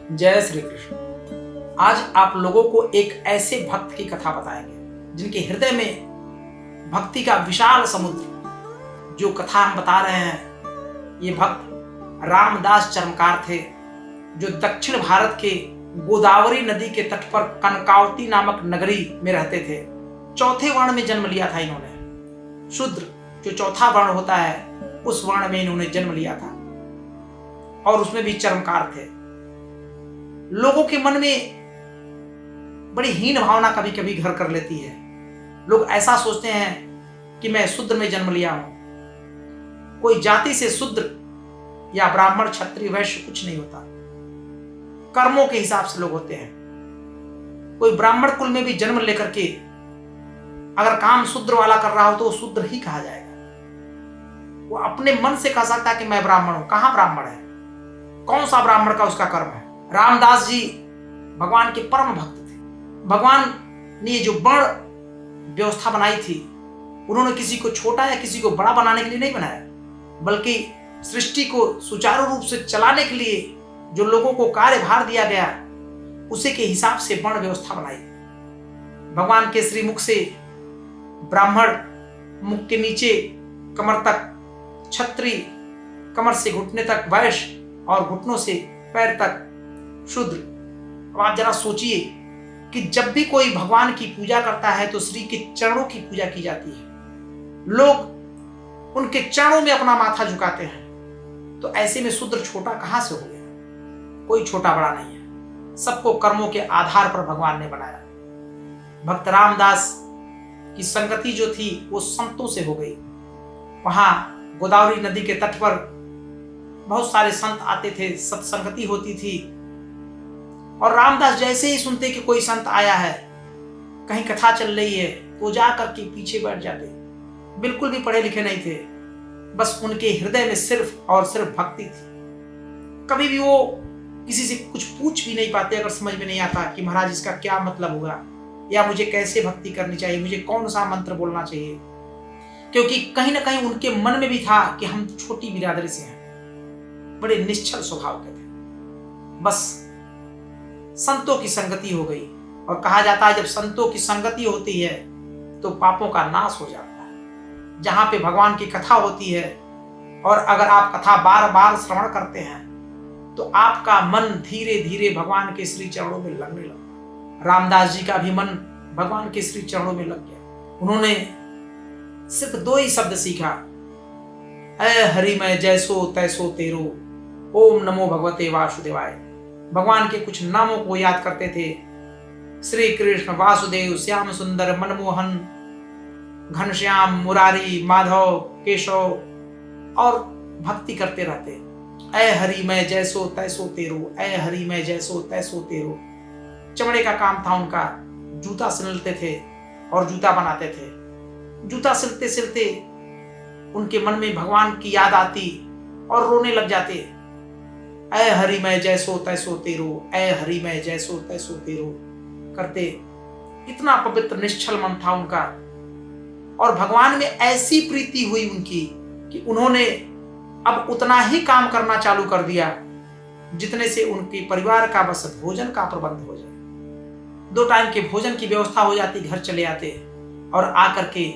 जय श्री कृष्ण। आज आप लोगों को एक ऐसे भक्त की कथा बताएंगे जिनके हृदय में भक्ति का विशाल समुद्र। जो कथा हम बता रहे हैं, ये भक्त रामदास चर्मकार थे, जो दक्षिण भारत के गोदावरी नदी के तट पर कनकावती नामक नगरी में रहते थे। चौथे वर्ण में जन्म लिया था इन्होंने। शूद्र जो चौथा वर्ण होता है, उस वर्ण में इन्होंने जन्म लिया था और उसमें भी चर्मकार थे। लोगों के मन में बड़ी हीन भावना कभी कभी घर कर लेती है। लोग ऐसा सोचते हैं कि मैं शूद्र में जन्म लिया हूं। कोई जाति से शूद्र या ब्राह्मण क्षत्रिय वैश्य कुछ नहीं होता, कर्मों के हिसाब से लोग होते हैं। कोई ब्राह्मण कुल में भी जन्म लेकर के अगर काम शूद्र वाला कर रहा हो तो वो शूद्र ही कहा जाएगा। वो अपने मन से कह सकता है कि मैं ब्राह्मण हूं। कहां ब्राह्मण है? कौन सा ब्राह्मण का उसका कर्म है? रामदास जी भगवान के परम भक्त थे। भगवान ने जो वर्ण व्यवस्था बनाई थी, उन्होंने किसी को छोटा या किसी को बड़ा बनाने के लिए नहीं बनाया, बल्कि सृष्टि को सुचारू रूप से चलाने के लिए जो लोगों को कार्यभार दिया गया, उसी के हिसाब से वर्ण व्यवस्था बनाई। भगवान के श्रीमुख से ब्राह्मण, मुख के नीचे कमर तक क्षत्रिय, कमर से घुटने तक वैश्य और घुटनों से पैर तक शूद्र। अब आप जरा सोचिए कि जब भी कोई भगवान की पूजा करता है तो श्री के चरणों की पूजा की जाती है। लोग उनके चरणों में अपना माथा झुकाते हैं। तो ऐसे में शूद्र छोटा कहां से हो गया? कोई छोटा बड़ा नहीं है, सबको कर्मों के आधार पर भगवान ने बनाया। भक्त रामदास की संगति जो थी वो संतों से हो गई। वहां गोदावरी नदी के तट पर बहुत सारे संत आते थे, सत्संगति होती थी। और रामदास जैसे ही सुनते कि कोई संत आया है, कहीं कथा चल रही है, तो जाकर के पीछे बैठ जाते। बिल्कुल भी पढ़े लिखे नहीं थे, बस उनके हृदय में सिर्फ और सिर्फ भक्ति थी। कभी भी वो किसी से कुछ पूछ भी नहीं पाते अगर समझ में नहीं आता कि महाराज इसका क्या मतलब होगा, या मुझे कैसे भक्ति करनी चाहिए, मुझे कौन सा मंत्र बोलना चाहिए। क्योंकि कहीं ना कहीं उनके मन में भी था कि हम छोटी बिरादरी से हैं, बड़े निश्चल स्वभाव के थे। बस संतों की संगति हो गई, और कहा जाता है जब संतों की संगति होती है तो पापों का नाश हो जाता है। जहां पे भगवान की कथा होती है और अगर आप कथा बार बार श्रवण करते हैं तो आपका मन धीरे धीरे भगवान के श्री चरणों में लगने लगता। रामदास जी का भी मन भगवान के श्री चरणों में लग गया। उन्होंने सिर्फ दो ही शब्द सीखा, ऐ हरि मैं जैसो तैसो तेरो, ओम नमो भगवते वासुदेवाय। भगवान के कुछ नामों को याद करते थे, श्री कृष्ण, वासुदेव, श्याम सुंदर, मनमोहन, घनश्याम, मुरारी, माधव, केशव, और भक्ति करते रहते। ऐ हरि मैं जैसो तैसो तेरो, ऐ हरि मैं जैसो तैसो तेरो। चमड़े का काम था उनका, जूता सिलते थे और जूता बनाते थे। जूता सिलते सिलते उनके मन में भगवान की याद आती और रोने लग जाते। ऐ हरि मैं जैसो तैसो तेरो, ऐ हरि मैं जैसो तैसो तेरो करते। इतना पवित्र निश्चल मन था उनका, और भगवान में ऐसी प्रीति हुई उनकी कि उन्होंने अब उतना ही काम करना चालू कर दिया जितने से उनके परिवार का बस भोजन का प्रबंध हो जाए। 2 टाइम के भोजन की व्यवस्था हो जाती, घर चले आते और आकर के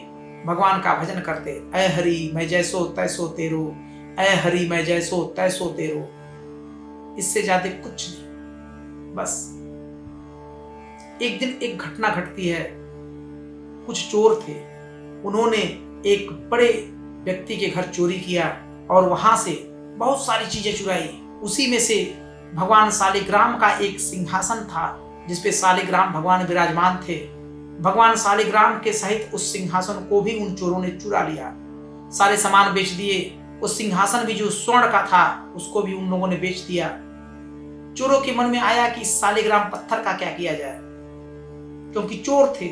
भगवान का भजन करते। ऐ हरि मैं जैसो तैसो तेरो, ऐ हरि मैं जैसो तैसो तेरो। इससे ज्यादा कुछ नहीं। बस एक दिन एक घटना घटती है। कुछ चोर थे, उन्होंने एक बड़े व्यक्ति के घर चोरी किया और वहां से बहुत सारी चीजें चुराई। उसी में से भगवान शालिग्राम का एक सिंहासन था जिसपे शालिग्राम भगवान विराजमान थे। भगवान शालिग्राम के सहित उस सिंहासन को भी उन चोरों ने चुरा लिया। सारे सामान बेच दिए। उस सिंहासन भी जो स्वर्ण का था उसको भी उन लोगों ने बेच दिया। चोरों के मन में आया कि इस शालिग्राम पत्थर का क्या किया जाए, क्योंकि चोर थे,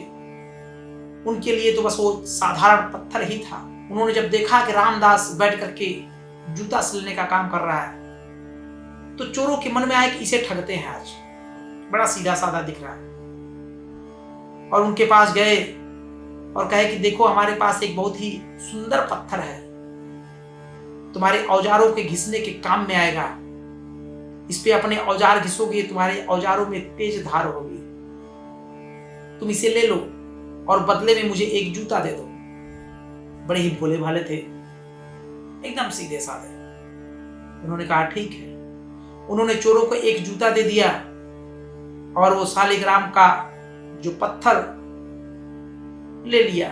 उनके लिए तो बस वो साधारण पत्थर ही था। उन्होंने जब देखा कि रामदास बैठ करके जूता सिलने का काम कर रहा है, तो चोरों के मन में आया कि इसे ठगते हैं, आज बड़ा सीधा साधा दिख रहा है। और उनके पास गए और कहे कि देखो हमारे पास एक बहुत ही सुंदर पत्थर है, तुम्हारे औजारों के घिसने के काम में आएगा। इस पे अपने औजार घिसोगे, तुम्हारे औजारों में तेज धार होगी। तुम इसे ले लो और बदले में मुझे एक जूता दे दो। बड़े ही भोले भाले थे, एकदम सीधे साधे। उन्होंने कहा ठीक है। उन्होंने चोरों को एक जूता दे दिया और वो शालिग्राम का जो पत्थर ले लिया,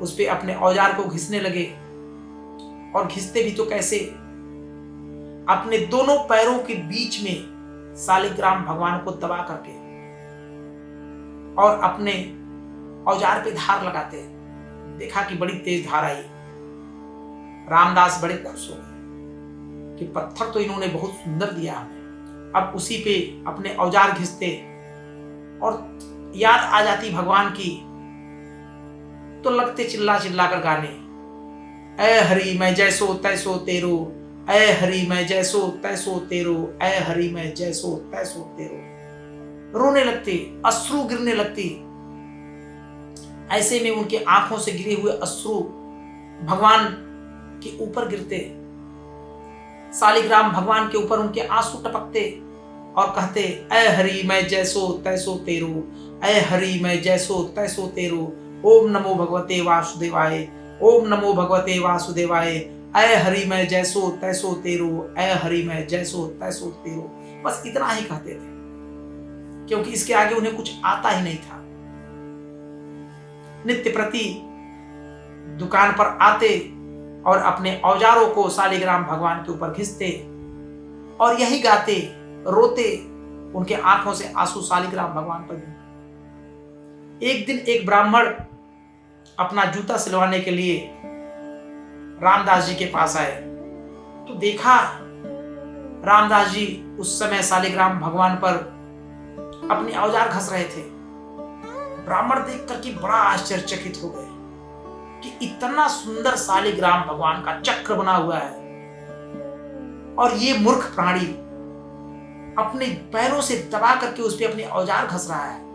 उस पे अपने औजार को घिसने लगे। और घिसते भी तो कैसे, अपने दोनों पैरों के बीच में शालिग्राम भगवान को दबा करके और अपने औजार पे धार लगाते। देखा कि बड़ी तेज धार आई। रामदास बड़े खुश हो गए कि पत्थर तो इन्होंने बहुत सुंदर दिया हमें। अब उसी पे अपने औजार घिसते और याद आ जाती भगवान की, तो लगते चिल्ला चिल्ला कर गाने, ऐ हरि मैं जैसो तैसो तेरो, ऐ हरि मैं जैसो तैसो तेरो, ऐ हरि मैं जैसो तैसो तेरो। रोने लगते, अश्रु गिरने लगते। ऐसे में उनके आंखों से गिरे हुए अश्रु भगवान के ऊपर गिरते। शालिग्राम भगवान के ऊपर उनके आंसू टपकते और कहते, ऐ हरि मैं जैसो तैसो तेरो, ऐ हरि मैं जैसो तैसो तेरो। ओम नमो भगवते वासुदेवाय, ओम नमो भगवते वासुदेवाय। ऐ हरि मैं जैसो तैसो तेरो, ऐ हरि मैं जैसो तैसो तेरो। बस इतना ही कहते थे, क्योंकि इसके आगे उन्हें कुछ आता ही नहीं था। नित्य प्रति दुकान पर आते और अपने औजारों को शालिग्राम भगवान के ऊपर घिसते और यही गाते, रोते। उनके आंखों से आंसू शालिग्राम भगवान पर गिरे। एक दिन एक ब्राह्मण अपना जूता सिलवाने के लिए रामदास जी के पास आए, तो देखा रामदास जी उस समय शालिग्राम भगवान पर अपने औजार घस रहे थे। ब्राह्मण देख करके बड़ा आश्चर्यचकित हो गए कि इतना सुंदर शालिग्राम भगवान का चक्र बना हुआ है और ये मूर्ख प्राणी अपने पैरों से दबा करके उस पर अपने औजार घस रहा है।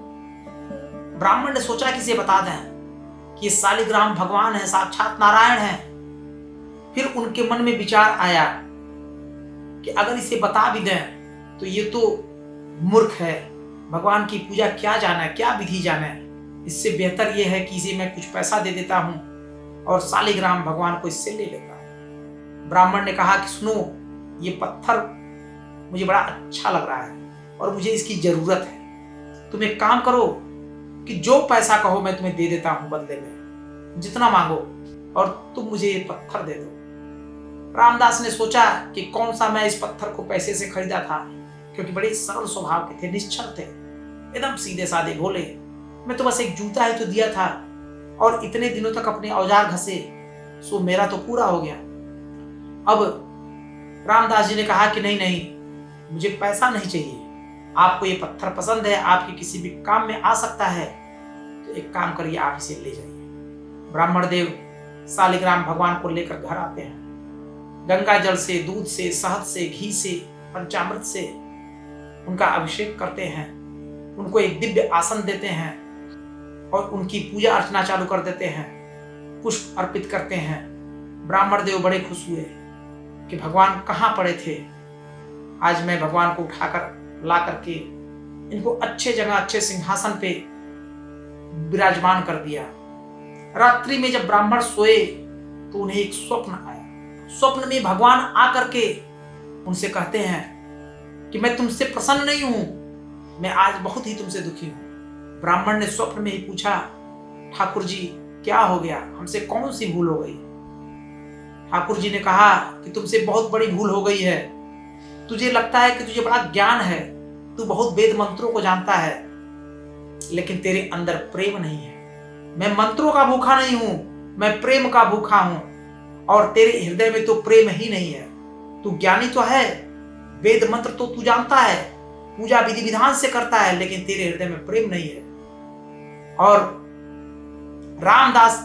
ब्राह्मण ने सोचा कि इसे बता दें कि ये शालिग्राम भगवान है, साक्षात नारायण है। फिर उनके मन में विचार आया कि अगर इसे बता भी दें तो ये तो मूर्ख है, भगवान की पूजा क्या जाने, क्या विधि जाने। इससे बेहतर यह है कि इसे मैं कुछ पैसा दे देता हूं और शालिग्राम भगवान को इससे ले लेता हूं। ब्राह्मण ने कहा कि सुनो, ये पत्थर मुझे बड़ा अच्छा लग रहा है और मुझे इसकी जरूरत है। तुम एक काम करो कि जो पैसा कहो मैं तुम्हें दे देता हूं बदले में, जितना मांगो, और तुम मुझे ये पत्थर दे दो। रामदास ने सोचा कि कौन सा मैं इस पत्थर को पैसे से खरीदा था, क्योंकि बड़े सरल स्वभाव के थे, निश्चल थे, एकदम सीधे साधे भोले। मैं तो बस एक जूता ही तो दिया था और इतने दिनों तक अपने औजार घसे, सो मेरा तो पूरा हो गया। अब रामदास जी ने कहा कि नहीं नहीं, मुझे पैसा नहीं चाहिए, आपको ये पत्थर पसंद है, आपके किसी भी काम में आ सकता है, तो एक काम करिए, आप इसे ले जाइए। ब्राह्मण देव शालिग्राम भगवान को लेकर घर आते हैं। गंगा जल से, दूध से, शहद से, घी से, पंचामृत से उनका अभिषेक करते हैं। उनको एक दिव्य आसन देते हैं और उनकी पूजा अर्चना चालू कर देते हैं, पुष्प अर्पित करते हैं। ब्राह्मण देव बड़े खुश हुए कि भगवान कहाँ पड़े थे, आज मैं भगवान को उठाकर ला करके इनको अच्छे जगह, अच्छे सिंहासन पे विराजमान कर दिया। रात्रि में जब ब्राह्मण सोए तो उन्हें एक स्वप्न आया। स्वप्न में भगवान आकर के उनसे कहते हैं कि मैं तुमसे प्रसन्न नहीं हूं, मैं आज बहुत ही तुमसे दुखी हूं। ब्राह्मण ने स्वप्न में ही पूछा, ठाकुर जी क्या हो गया, हमसे कौन सी भूल हो गई। ठाकुर जी ने कहा कि तुमसे बहुत बड़ी भूल हो गई है। तुझे लगता है कि तुझे बड़ा ज्ञान है, तू बहुत वेद मंत्रों को जानता है, लेकिन तेरे अंदर प्रेम नहीं है। मैं मंत्रों का भूखा नहीं हूं, मैं प्रेम का भूखा हूं, और तेरे हृदय में तो प्रेम ही नहीं है। तू ज्ञानी तो है, वेद मंत्र तो तू जानता है, पूजा विधि विधान से करता है, लेकिन तेरे हृदय में प्रेम नहीं है। और रामदास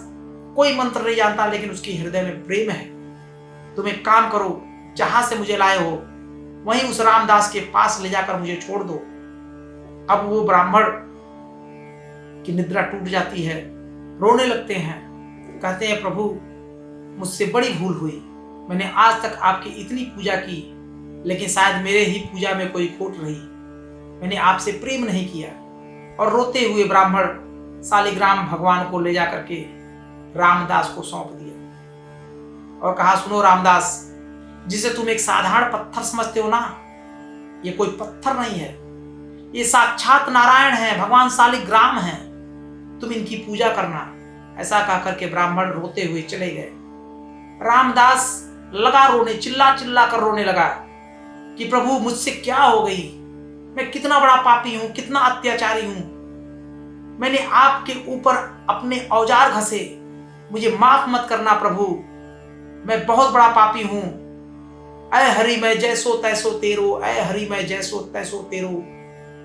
कोई मंत्र नहीं जानता, लेकिन उसके हृदय में प्रेम है। तुम एक काम करो, जहां से मुझे लाए हो वहीं उस रामदास के पास ले जाकर मुझे छोड़ दो। अब वो ब्राह्मण की निद्रा टूट जाती है, रोने लगते हैं, कहते हैं प्रभु मुझसे बड़ी भूल हुई, मैंने आज तक आपकी इतनी पूजा की लेकिन शायद मेरे ही पूजा में कोई खोट रही, मैंने आपसे प्रेम नहीं किया। और रोते हुए ब्राह्मण शालिग्राम भगवान को ले जाकर के रामदास को सौंप दिया और कहा, सुनो रामदास, जिसे तुम एक साधारण पत्थर समझते हो ना, ये कोई पत्थर नहीं है, ये साक्षात नारायण है, भगवान शालिग्राम है, तुम इनकी पूजा करना। ऐसा कह करके ब्राह्मण रोते हुए चले गए। रामदास लगा रोने, चिल्ला चिल्ला कर रोने लगा कि प्रभु मुझसे क्या हो गई, मैं कितना बड़ा पापी हूं, कितना अत्याचारी हूं, मैंने आपके ऊपर अपने औजार घसे, मुझे माफ मत करना प्रभु, मैं बहुत बड़ा पापी हूं। ऐ हरि मैं जैसो तैसो तेरो, ऐ हरि मैं जैसो तैसो तेरो।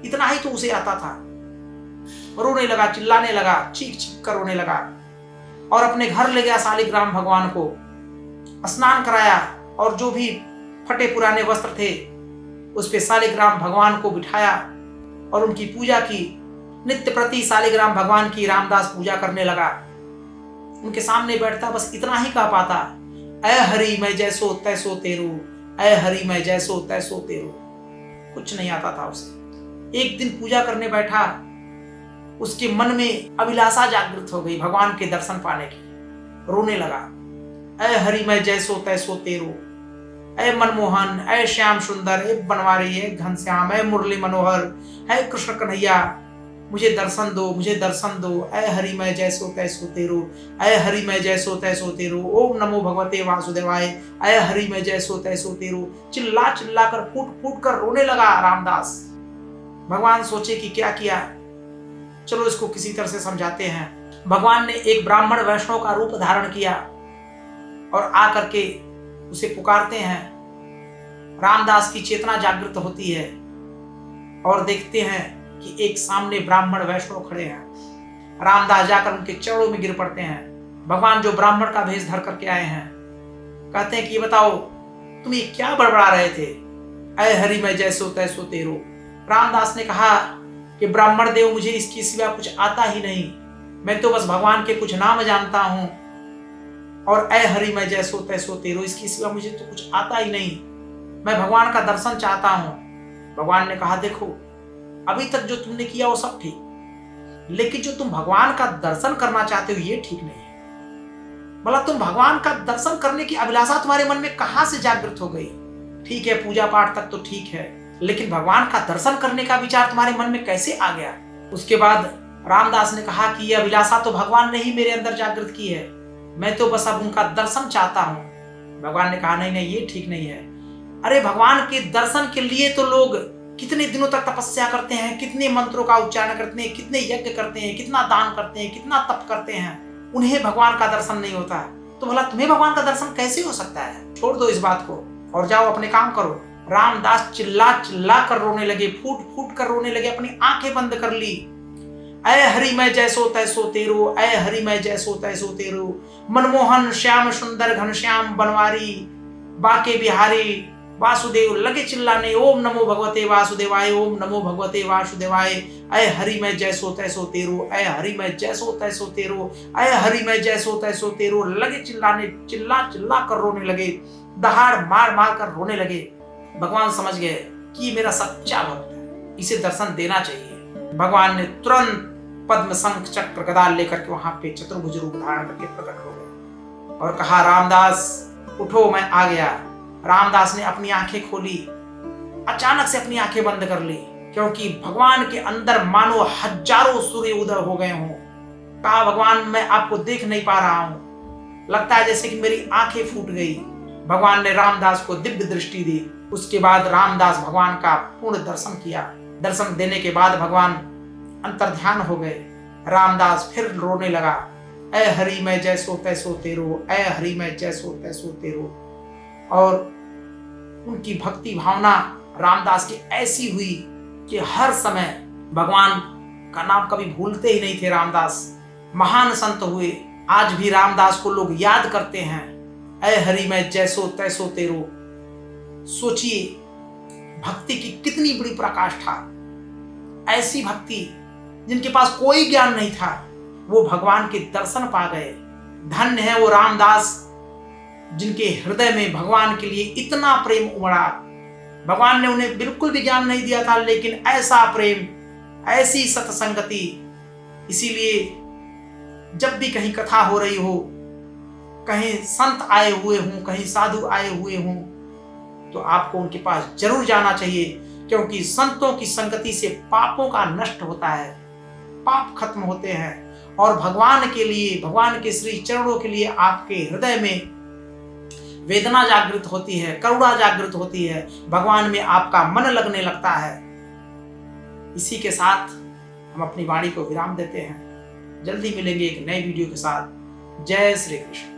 इतना ही तो उसे आता था। रोने लगा, चिल्लाने लगा, चीख चीख कर रोने लगा और अपने घर ले गया शालिग्राम भगवान को, स्नान कराया और जो भी फटे पुराने वस्त्र थे उस पे शालिग्राम भगवान को बिठाया और उनकी पूजा की। नित्य प्रति शालिग्राम भगवान की रामदास पूजा करने लगा। उनके सामने बैठता, बस इतना ही कह पाता, ऐ हरि मैं जैसो तैसो तेरो, ऐ हरि मैं जैसो तैसो तेरो। कुछ नहीं आता था उसे। एक दिन पूजा करने बैठा, उसके मन में अभिलाषा जागृत हो गई भगवान के दर्शन पाने की। रोने लगा, ऐ हरि मैं जैसो तैसो तेरो, ऐ मनमोहन, ऐ श्याम सुंदर, ऐ बनवारी, ऐ घनश्याम, ऐ मुरली मनोहर, ऐ कृष्ण कन्हैया, मुझे दर्शन दो, मुझे दर्शन दो। ऐ हरि मैं जैसो तैसो तेरो, ऐ हरि मैं जैसो तैसो तेरो, ओम नमो भगवते वासुदेवाय, ऐ हरि मैं जैसो तैसो तेरो। चिल्ला चिल्ला कर, फूट फूट कर रोने लगा रामदास। भगवान सोचे कि क्या किया, चलो इसको किसी तरह से समझाते हैं। भगवान ने एक ब्राह्मण वैष्णव का रूप धारण किया और आकर के उसे पुकारते हैं। रामदास की चेतना जागृत होती है और देखते हैं कि एक सामने ब्राह्मण वैष्णव खड़े हैं। रामदास जाकर उनके चरणों में गिर पड़ते हैं। भगवान जो ब्राह्मण का भेष धर करके आए हैं कहते हैं कि ये बताओ तुम ये क्या बड़बड़ा रहे थे, ऐ हरि मैं जैसो तैसो तेरो। रामदास ने कहा कि ब्राह्मण देव, मुझे इसके सिवा कुछ आता ही नहीं, मैं तो बस भगवान के कुछ नाम जानता हूं और ऐ हरि मैं जैसो तैसो तेरो, इसके सिवा मुझे तो कुछ आता ही नहीं, मैं भगवान का दर्शन चाहता हूं। भगवान ने कहा, देखो अभी तक जो तुमने किया वो सब ठीक, लेकिन जो तुम भगवान का दर्शन करना चाहते हो ये ठीक नहीं है। बोला, तुम भगवान का दर्शन करने की अभिलाषा तुम्हारे मन में कहां से जागृत हो गई? ठीक है, पूजा पाठ तक तो ठीक है, लेकिन भगवान का दर्शन करने का विचार तुम्हारे मन में कैसे आ गया? उसके बाद रामदास ने कहा कि यह अभिलाषा तो भगवान ने ही मेरे अंदर जागृत की है, मैं तो बस अब उनका दर्शन चाहता हूं। भगवान ने कहा, नहीं नहीं ये ठीक नहीं है। अरे भगवान के दर्शन के लिए तो लोग कितने दिनों तक तपस्या करते हैं, कितने मंत्रों का उच्चारण करते हैं, कितने यज्ञ करते हैं, कितना दान करते हैं, कितना तप करते हैं, उन्हें भगवान का दर्शन नहीं होता है। तो भला तुम्हें भगवान का दर्शन कैसे हो सकता है? छोड़ दो इस बात को और जाओ अपने काम करो। रामदास चिल्ला चिल्ला कर रोने लगे, फूट फूट कर रोने लगे, अपनी आंखें बंद कर ली। ऐ हरि मैं जैसो तैसो तेरो, ऐ हरि मैं जैसो तैसो तेरो, मनमोहन श्याम सुंदर घनश्याम बनवारी बाके बिहारी वासुदेव। लगे चिल्लाने, ओम नमो भगवते वासुदेवाय, ओम नमो भगवते वासुदेवाय, ऐ हरि मैं जैसो तैसो तेरो, ऐ हरि मैं जैसो तैसो तेरो, ऐ हरि मैं जैसो तैसो तेरो। लगे चिल्लाने, चिल्ला चिल्ला कर रोने लगे, दहाड़ मार मार कर रोने लगे। भगवान समझ गए कि मेरा सच्चा भक्त है, इसे दर्शन देना चाहिए। भगवान ने तुरंत पद्म शंख चक्र गदा लेकर के वहां पे चतुर्भुज रूप धारण करके प्रकट हो गए और कहा, रामदास उठो, मैं आ गया। रामदास ने अपनी आंखें खोली, अचानक से अपनी आंखें बंद कर ली, क्योंकि भगवान के अंदर मानो हजारों सूर्य उदय हो गए हों। कहा, भगवान मैं आपको देख नहीं पा रहा हूं, लगता है जैसे कि मेरी आंखें फूट गई। भगवान ने रामदास को दिव्य दृष्टि दी। उसके बाद रामदास भगवान का पूर्ण दर्शन किया। दर्शन देने के बाद भगवान अंतर्ध्यान हो गए। रामदास फिर रोने लगा, ऐ हरि मैं जैसो तैसो तेरो, ऐ हरि मैं जैसो तैसो तेरो। और उनकी भक्ति भावना रामदास की ऐसी हुई कि हर समय भगवान का नाम कभी भूलते ही नहीं थे। रामदास महान संत हुए। आज भी रामदास को लोग याद करते हैं, ऐ हरि मैं जैसो तैसो तेरो। सोचिए भक्ति की कितनी बड़ी पराकाष्ठा। ऐसी भक्ति जिनके पास कोई ज्ञान नहीं था, वो भगवान के दर्शन पा गए। धन्य है वो रामदास जिनके हृदय में भगवान के लिए इतना प्रेम उमड़ा भगवान ने उन्हें बिल्कुल भी ज्ञान नहीं दिया था, लेकिन ऐसा प्रेम, ऐसी सत्संगति। इसीलिए जब भी कहीं कथा हो रही हो, कहीं संत आए हुए हों, कहीं साधु आए हुए हों, तो आपको उनके पास जरूर जाना चाहिए, क्योंकि संतों की संगति से पापों का नष्ट होता है, पाप खत्म होते हैं, और भगवान के लिए, भगवान के श्री चरणों के लिए आपके हृदय में वेदना जागृत होती है, करुणा जागृत होती है, भगवान में आपका मन लगने लगता है। इसी के साथ हम अपनी वाणी को विराम देते हैं। जल्दी मिलेंगे एक नए वीडियो के साथ। जय श्री कृष्ण।